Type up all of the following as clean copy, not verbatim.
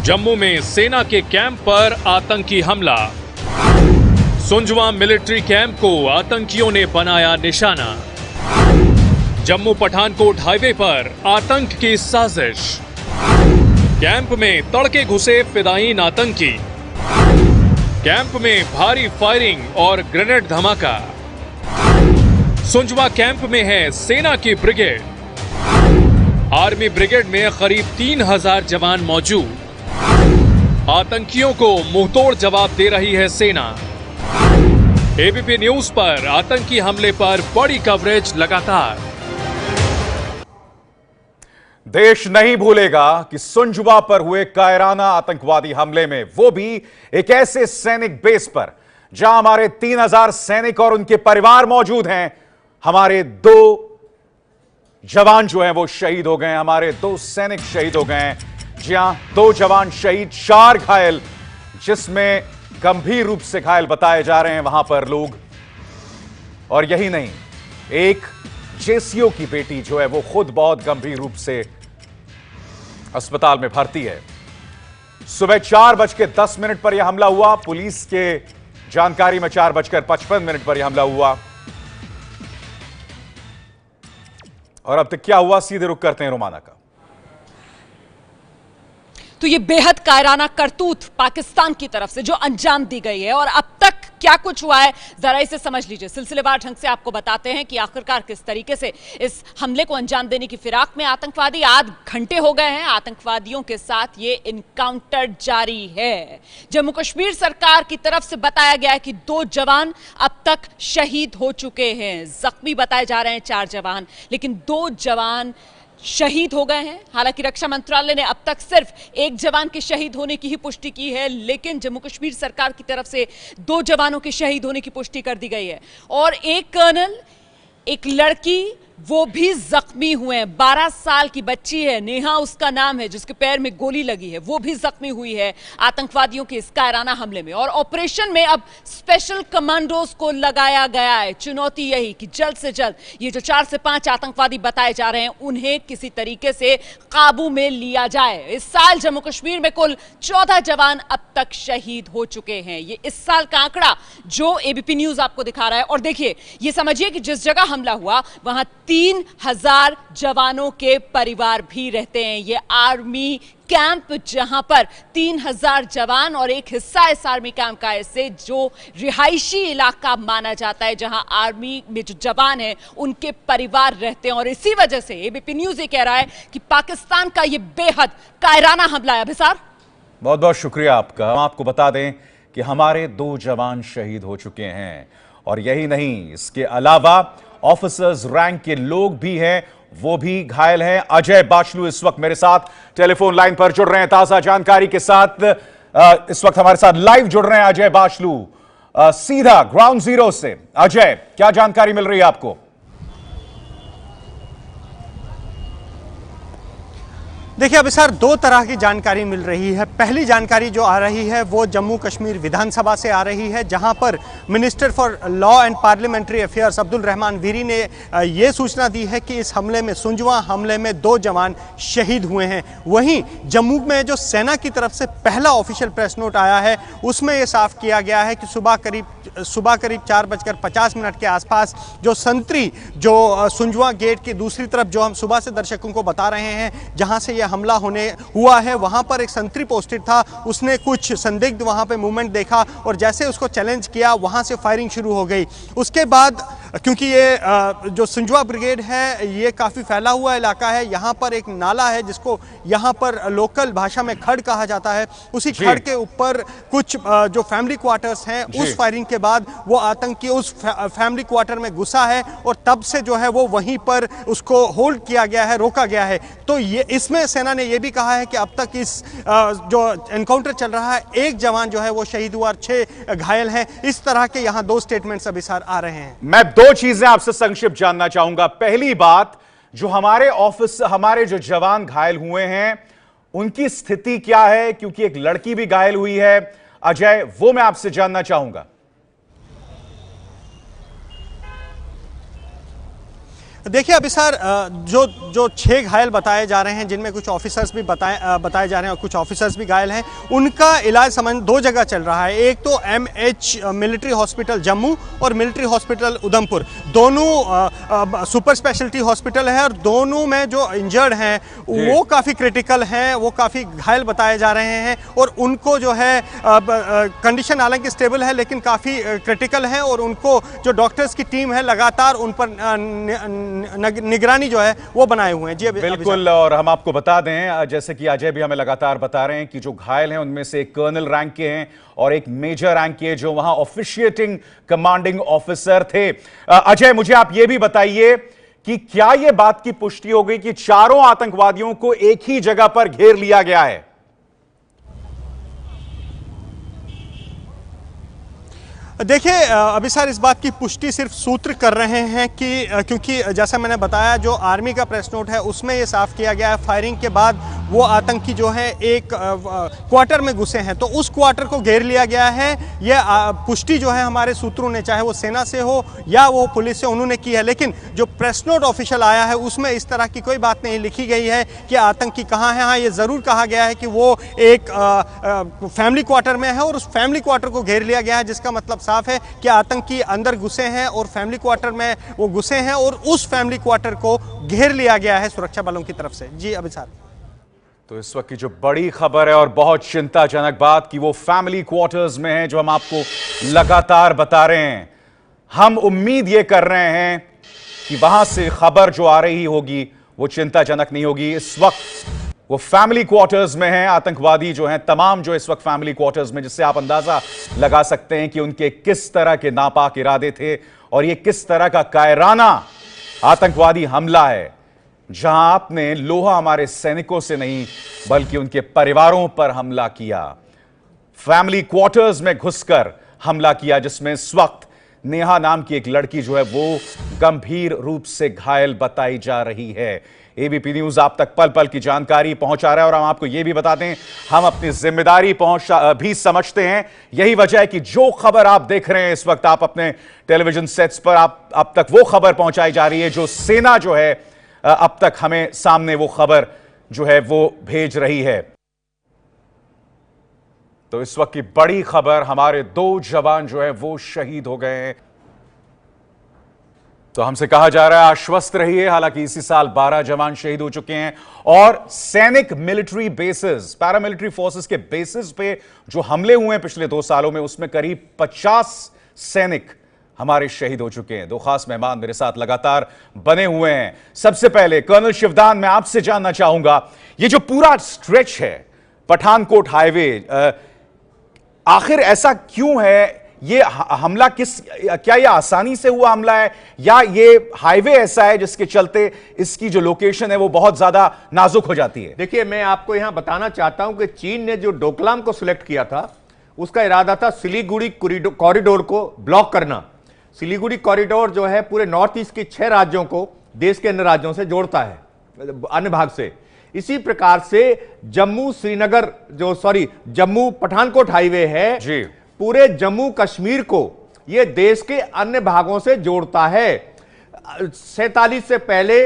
जम्मू में सेना के कैंप पर आतंकी हमला। सुंजवा मिलिट्री कैंप को आतंकियों ने बनाया निशाना। जम्मू पठानकोट हाईवे पर आतंक की साजिश। कैंप में तड़के घुसे फिदायीन आतंकी। कैंप में भारी फायरिंग और ग्रेनेड धमाका। सुंजवा कैंप में है सेना की ब्रिगेड। आर्मी ब्रिगेड में करीब 3000 जवान मौजूद। आतंकियों को मुंहतोड़ जवाब दे रही है सेना। एबीपी न्यूज पर आतंकी हमले पर बड़ी कवरेज लगातार। देश नहीं भूलेगा कि सुंजवा पर हुए कायराना आतंकवादी हमले में, वो भी एक ऐसे सैनिक बेस पर जहां हमारे 3000 सैनिक और उनके परिवार मौजूद हैं। हमारे 2 जवान जो हैं वो शहीद हो गए। हमारे 2 सैनिक शहीद हो गए हैं। जी हां, 2 जवान शहीद, 4 घायल, जिसमें गंभीर रूप से घायल बताए जा रहे हैं वहां पर लोग। और यही नहीं, एक जेसीओ की बेटी जो है वो खुद बहुत गंभीर रूप से अस्पताल में भर्ती है। सुबह 4:10 पर यह हमला हुआ। पुलिस के जानकारी में 4:55 पर यह हमला हुआ। और अब तक क्या हुआ, सीधे रुख करते हैं रोमाना का। तो ये बेहद कायराना करतूत पाकिस्तान की तरफ से जो अंजाम दी गई है, और अब तक क्या कुछ हुआ है जरा इसे समझ लीजिए। सिलसिलेवार ढंग से आपको बताते हैं कि आखिरकार किस तरीके से इस हमले को अंजाम देने की फिराक में आतंकवादी। 8 घंटे हो गए हैं आतंकवादियों के साथ ये इनकाउंटर जारी है। जम्मू कश्मीर सरकार की तरफ से बताया गया है कि 2 जवान अब तक शहीद हो चुके हैं। जख्मी बताए जा रहे हैं 4 जवान, लेकिन 2 जवान शहीद हो गए हैं। हालांकि रक्षा मंत्रालय ने अब तक सिर्फ 1 जवान के शहीद होने की ही पुष्टि की है, लेकिन जम्मू कश्मीर सरकार की तरफ से 2 जवानों के शहीद होने की पुष्टि कर दी गई है। और एक कर्नल, एक लड़की, वो भी जख्मी हुए हैं। 12 साल की बच्ची है, नेहा उसका नाम है, जिसके पैर में गोली लगी है, वो भी जख्मी हुई है आतंकवादियों के इस कायराना हमले में। और ऑपरेशन में अब स्पेशल कमांडोज को लगाया गया है। चुनौती यही कि जल्द से जल्द ये जो 4 से 5 आतंकवादी बताए जा रहे हैं, उन्हें किसी तरीके से काबू में लिया जाए। इस साल जम्मू कश्मीर में कुल 14 जवान अब तक शहीद हो चुके हैं। ये इस साल का आंकड़ा जो एबीपी न्यूज आपको दिखा रहा है। और देखिए, ये समझिए कि जिस जगह हमला हुआ वहां 3000 जवानों के परिवार भी रहते हैं। ये आर्मी कैंप जहां पर 3000 जवान और एक हिस्सा इस आर्मी कैंप का ऐसे जो रिहायशी इलाका माना जाता है, जहां आर्मी में जो जवान हैं उनके परिवार रहते हैं। और इसी वजह से एबीपी न्यूज ये कह रहा है कि पाकिस्तान का ये बेहद कायराना हमला है। अभिसार, बहुत बहुत शुक्रिया आपका। हम आपको बता दें कि हमारे 2 जवान शहीद हो चुके हैं। और यही नहीं, इसके अलावा ऑफिसर्स रैंक के लोग भी हैं, वो भी घायल हैं। अजय बाचलू इस वक्त मेरे साथ टेलीफोन लाइन पर जुड़ रहे हैं ताजा जानकारी के साथ। इस वक्त हमारे साथ लाइव जुड़ रहे हैं अजय बाचलू सीधा ग्राउंड जीरो से। अजय, क्या जानकारी मिल रही है आपको? देखिए अभी सर, 2 तरह की जानकारी मिल रही है। पहली जानकारी जो आ रही है वो जम्मू कश्मीर विधानसभा से आ रही है, जहां पर minister for law and parliamentary affairs Abdul Rahman Veeri ने ये सूचना दी है कि इस हमले में, सुंजवा हमले में 2 जवान शहीद हुए हैं। वहीं जम्मू में जो सेना की तरफ से पहला ऑफिशियल प्रेस नोट आया है, उसमें यह साफ किया गया है कि सुबह करीब 4:50 के आसपास जो संतरी, जो सुंजवा गेट की दूसरी तरफ, जो हम सुबह से दर्शकों को बता रहे हैं, जहां से यह हमला हुआ है, वहां पर एक संतरी पोस्टेड था। उसने कुछ संदिग्ध वहां पे मूवमेंट देखा और जैसे उसको चैलेंज किया, वहां से फायरिंग शुरू हो गई। उसके बाद, क्योंकि ये जो सुंजवा ब्रिगेड है ये काफ़ी फैला हुआ इलाका है, यहाँ पर एक नाला है जिसको यहाँ पर लोकल भाषा में खड़ कहा जाता है। उसी खड़ के ऊपर कुछ जो फैमिली क्वार्टर्स हैं, उस फायरिंग के बाद वो आतंकी उस फैमिली क्वार्टर में घुसा है और तब से जो है वो वहीं पर उसको होल्ड किया गया है, रोका गया है। तो ये इसमें सेना ने यह भी कहा है कि अब तक इस जो एनकाउंटर चल रहा है, 1 जवान जो है वो शहीद हुआ और 6 घायल हैं। इस तरह के यहाँ 2 स्टेटमेंट्स अभी सर आ रहे हैं। मैं 2 चीजें आपसे संक्षिप्त जानना चाहूंगा। पहली बात, जो हमारे जो जवान घायल हुए हैं उनकी स्थिति क्या है, क्योंकि एक लड़की भी घायल हुई है अजय, वो मैं आपसे जानना चाहूंगा। देखिए अभी सर, जो 6 घायल बताए जा रहे हैं, जिनमें कुछ ऑफिसर्स भी बताए जा रहे हैं और कुछ ऑफिसर्स भी घायल हैं, उनका इलाज समझ 2 जगह चल रहा है। एक तो MH मिलिट्री हॉस्पिटल जम्मू और मिलिट्री हॉस्पिटल उधमपुर, दोनों सुपर स्पेशलिटी हॉस्पिटल है और दोनों में जो इंजर्ड हैं वो काफ़ी क्रिटिकल हैं, वो काफ़ी घायल बताए जा रहे हैं और उनको जो है कंडीशन हालांकि स्टेबल है लेकिन काफ़ी क्रिटिकल है और उनको जो डॉक्टर्स की टीम है लगातार उन पर निगरानी जो है वो बनाए हुए हैं। जी बिल्कुल, और हम आपको बता दें, जैसे कि अजय भी हमें लगातार बता रहे हैं कि जो घायल हैं उनमें से एक कर्नल रैंक के हैं और एक मेजर रैंक के जो वहां ऑफिशिएटिंग कमांडिंग ऑफिसर थे। अजय, मुझे आप ये भी बताइए कि क्या यह बात की पुष्टि हो गई कि चारों आतंकवादियों को एक ही जगह पर घेर लिया गया है? देखिए अभी सर, इस बात की पुष्टि सिर्फ सूत्र कर रहे हैं कि क्योंकि जैसा मैंने बताया, जो आर्मी का प्रेस नोट है उसमें ये साफ किया गया है फायरिंग के बाद वो आतंकी जो है एक क्वार्टर में घुसे हैं, तो उस क्वार्टर को घेर लिया गया है। ये पुष्टि जो है हमारे सूत्रों ने, चाहे वो सेना से हो या वो पुलिस से, उन्होंने की है। लेकिन जो प्रेस नोट ऑफिशियल आया है उसमें इस तरह की कोई बात नहीं लिखी गई है कि आतंकी कहाँ है। हाँ, ये ज़रूर कहा गया है कि वो एक फैमिली क्वार्टर में है और उस फैमिली क्वार्टर को घेर लिया गया है, जिसका मतलब साफ है कि आतंकी अंदर घुसे हैं और फैमिली क्वार्टर में वो घुसे हैं और उस फैमिली क्वार्टर को घेर लिया गया है सुरक्षा बलों की तरफ से। जी अभी सर, तो इस वक्त की जो बड़ी खबर है और बहुत चिंताजनक बात कि वो फैमिली क्वार्टर्स में है, जो हम आपको लगातार बता रहे हैं। हम उम्मीद ये कर रहे हैं कि वहां से खबर जो आ रही होगी वो चिंताजनक नहीं होगी। इस वक्त वो फैमिली क्वार्टर्स में हैं, आतंकवादी जो हैं तमाम, जो इस वक्त फैमिली क्वार्टर्स में, जिससे आप अंदाजा लगा सकते हैं कि उनके किस तरह के नापाक इरादे थे और ये किस तरह का कायराना आतंकवादी हमला है, जहां आपने लोहा हमारे सैनिकों से नहीं बल्कि उनके परिवारों पर हमला किया। फैमिली क्वार्टर्स में घुसकर हमला किया, जिसमें इस वक्त नेहा नाम की एक लड़की जो है वो गंभीर रूप से घायल बताई जा रही है। एबीपी न्यूज आप तक पल पल की जानकारी पहुंचा रहा है और हम आपको यह भी बता दें, हम अपनी जिम्मेदारी भी समझते हैं। यही वजह है कि जो खबर आप देख रहे हैं इस वक्त, आप अपने टेलीविजन सेट्स पर अब तक वो खबर पहुंचाई जा रही है जो सेना जो है अब तक हमें सामने वो खबर जो है वो भेज रही है। तो इस वक्त की बड़ी खबर, हमारे 2 जवान जो है वो शहीद हो गए हैं। तो हमसे कहा जा रहा है आश्वस्त रहिए, हालांकि इसी साल 12 जवान शहीद हो चुके हैं और सैनिक मिलिट्री बेसिस, पैरामिलिट्री फोर्सेस के बेसिस पे जो हमले हुए हैं पिछले 2 सालों में, उसमें करीब 50 सैनिक हमारे शहीद हो चुके हैं। 2 खास मेहमान मेरे साथ लगातार बने हुए हैं। सबसे पहले कर्नल शिवदान, मैं आपसे जानना चाहूंगा, ये जो पूरा स्ट्रेच है पठानकोट हाईवे, आखिर ऐसा क्यों है? ये हमला क्या ये आसानी से हुआ हमला है या ये हाईवे ऐसा है जिसके चलते इसकी जो लोकेशन है वो बहुत ज्यादा नाजुक हो जाती है? देखिए, मैं आपको यहां बताना चाहता हूं कि चीन ने जो डोकलाम को सिलेक्ट किया था, उसका इरादा था सिलीगुड़ी कॉरिडोर को ब्लॉक करना। सिलीगुड़ी कॉरिडोर जो है पूरे नॉर्थ ईस्ट के 6 राज्यों को देश के अन्य राज्यों से जोड़ता है, अन्य भाग से। इसी प्रकार से जम्मू पठानकोट हाईवे है जी, पूरे जम्मू कश्मीर को यह देश के अन्य भागों से जोड़ता है। 47 से पहले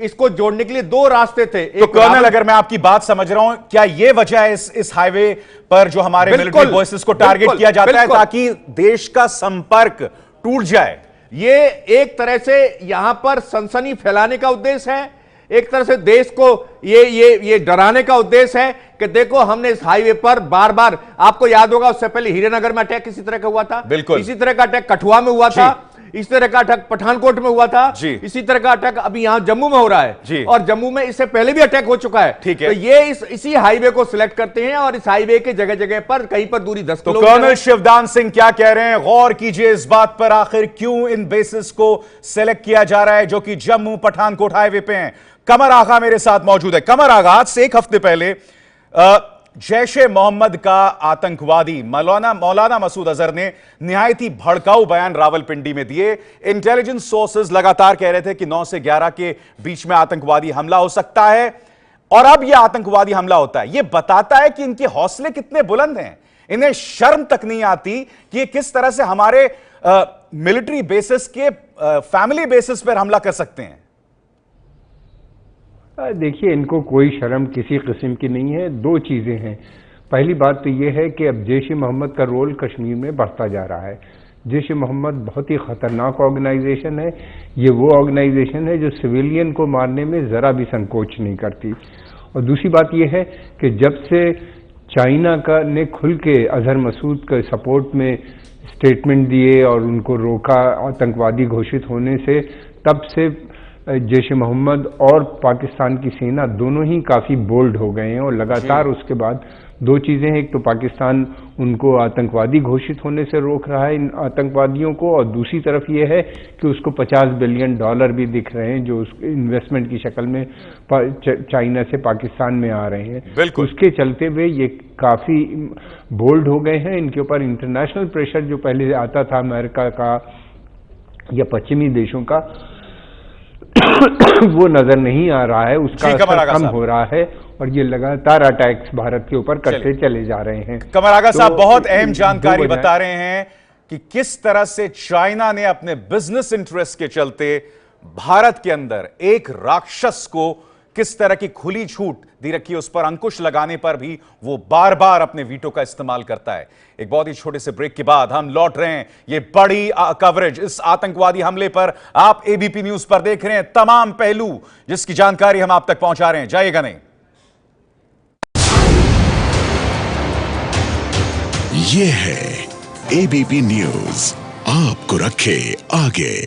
इसको जोड़ने के लिए 2 रास्ते थे। तो कर्नल, अगर मैं आपकी बात समझ रहा हूं, क्या यह वजह है इस हाईवे पर जो हमारे मिलिट्री फोर्सेस को टारगेट किया जाता है ताकि देश का संपर्क टूट जाए? ये एक तरह से यहां पर सनसनी फैलाने का उद्देश्य है, एक तरह से देश को ये डराने का उद्देश्य है कि देखो हमने इस हाईवे पर बार बार, आपको याद होगा उससे पहले हीरानगर में अटैक इसी तरह का हुआ था, बिल्कुल इसी तरह का अटैक कठुआ में हुआ था, इस तरह का अटैक पठानकोट में हुआ था, इसी तरह का अटैक अभी यहां जम्मू में हो रहा है और जम्मू में इससे पहले भी अटैक हो चुका है। ठीक है, तो ये इसी हाईवे को सिलेक्ट करते हैं और इस हाईवे के जगह जगह पर कहीं पर दूरी 10 किलोमीटर। कर्नल शिवदान सिंह क्या कह रहे हैं, गौर कीजिए इस बात पर, आखिर क्यों इन बेसिस को सिलेक्ट किया जा रहा है जो कि जम्मू पठानकोट हाईवे पे हैं। कमर आगा मेरे साथ मौजूद है। कमर आगा, आज से 1 हफ्ते पहले जैश-ए मोहम्मद का आतंकवादी मौलाना मसूद अजहर ने निहायत ही भड़काऊ बयान रावलपिंडी में दिए। इंटेलिजेंस सोर्सेज लगातार कह रहे थे कि 9 से 11 के बीच में आतंकवादी हमला हो सकता है और अब यह आतंकवादी हमला होता है। यह बताता है कि इनके हौसले कितने बुलंद हैं। इन्हें शर्म तक नहीं आती कि ये किस तरह से हमारे मिलिट्री बेसिस के फैमिली बेसिस पर हमला कर सकते हैं। देखिए, इनको कोई शर्म किसी किस्म की नहीं है। दो चीज़ें हैं। पहली बात तो ये है कि अब जैश ए मोहम्मद का रोल कश्मीर में बढ़ता जा रहा है। जैश ए मोहम्मद बहुत ही ख़तरनाक ऑर्गेनाइजेशन है। ये वो ऑर्गेनाइजेशन है जो सिविलियन को मारने में ज़रा भी संकोच नहीं करती। और दूसरी बात ये है कि जब से चाइना का ने खुल के अजहर मसूद के सपोर्ट में स्टेटमेंट दिए और उनको रोका आतंकवादी घोषित होने से, तब से जैश ए मोहम्मद और पाकिस्तान की सेना दोनों ही काफ़ी बोल्ड हो गए हैं। और लगातार उसके बाद दो चीज़ें हैं, एक तो पाकिस्तान उनको आतंकवादी घोषित होने से रोक रहा है इन आतंकवादियों को, और दूसरी तरफ ये है कि उसको $50 बिलियन भी दिख रहे हैं जो इन्वेस्टमेंट की शक्ल में चाइना से पाकिस्तान में आ रहे हैं। उसके चलते हुए ये काफ़ी बोल्ड हो गए हैं। इनके ऊपर इंटरनेशनल प्रेशर जो पहले आता था अमेरिका का या पश्चिमी देशों का, वो नजर नहीं आ रहा है, उसका असर कम हो रहा है और ये लगातार अटैक्स भारत के ऊपर करते चले जा रहे हैं। कमर आगा साहब बहुत अहम जानकारी बता रहे हैं कि किस तरह से चाइना ने अपने बिजनेस इंटरेस्ट के चलते भारत के अंदर एक राक्षस को किस तरह की खुली छूट दी रखी है, उस पर अंकुश लगाने पर भी वो बार बार अपने वीटो का इस्तेमाल करता है। एक बहुत ही छोटे से ब्रेक के बाद हम लौट रहे हैं। ये बड़ी कवरेज इस आतंकवादी हमले पर आप एबीपी न्यूज पर देख रहे हैं, तमाम पहलू जिसकी जानकारी हम आप तक पहुंचा रहे हैं। जाइएगा नहीं। ये है एबीपी न्यूज, आपको रखे आगे।